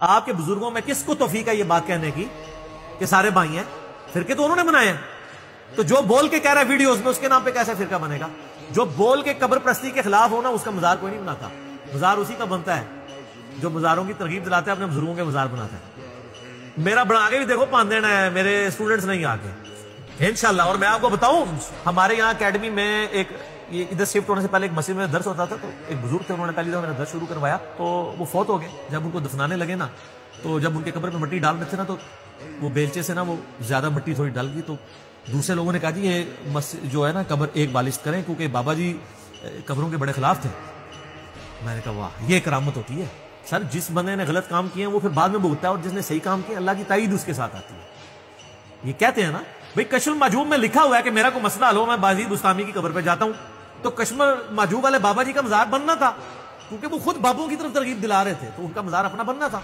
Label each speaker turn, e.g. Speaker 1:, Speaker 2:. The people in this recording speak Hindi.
Speaker 1: आपके बुजुर्गों में किसको तौफीक है ये बात कहने की कि सारे भाई हैं? फिरके तो उन्होंने बनाए हैं। तो जो बोल के कह रहा है वीडियोस में, उसके नाम पे कैसा फिरका बनेगा? जो बोल के कब्र प्रस्ती के खिलाफ हो ना, उसका मजार कोई नहीं बनाता। मजार उसी का बनता है जो मजारों की तरगीब दिलाता है, अपने बुजुर्गों के मजार बनाता है। मेरा बना के भी देखो 5 दिन है, मेरे स्टूडेंट्स नहीं आके इंशाल्लाह। और मैं आपको बताऊं, हमारे यहाँ अकेडमी में एक ये इधर शिफ्ट होने से पहले एक मस्जिद में दर्स होता था, तो एक बुजुर्ग थे, उन्होंने पहली दफा मेरा दर्स शुरू करवाया। तो वो फौत हो गए। जब उनको दफनाने लगे ना, तो जब उनके कब्र में मिट्टी डाल रहे थे ना, तो वो बेलचे से ना वो ज्यादा मिट्टी थोड़ी डल गई। तो दूसरे लोगों ने कहा जी ये मस्जिद जो है ना कब्र एक बालिश करें, क्योंकि बाबा जी कब्रों के बड़े खिलाफ थे। मैंने कहा वाह, ये करामत होती है सर। जिस बंदे ने गलत काम किए वो फिर बाद में भुगतता है, और जिसने सही काम किया अल्लाह की ताईद उसके साथ आती है। ये कहते हैं ना भाई, कश्फ माजूब में लिखा हुआ है कि मेरा कोई मसला हल हो, मैं बाजी बुस्तामी की कब्र पे जाता हूं। तो कश्फ माजूब वाले बाबा जी का मजार बनना था, क्योंकि वो खुद बाबों की तरफ तरगीब दिला रहे थे, तो उनका मजार अपना बनना था।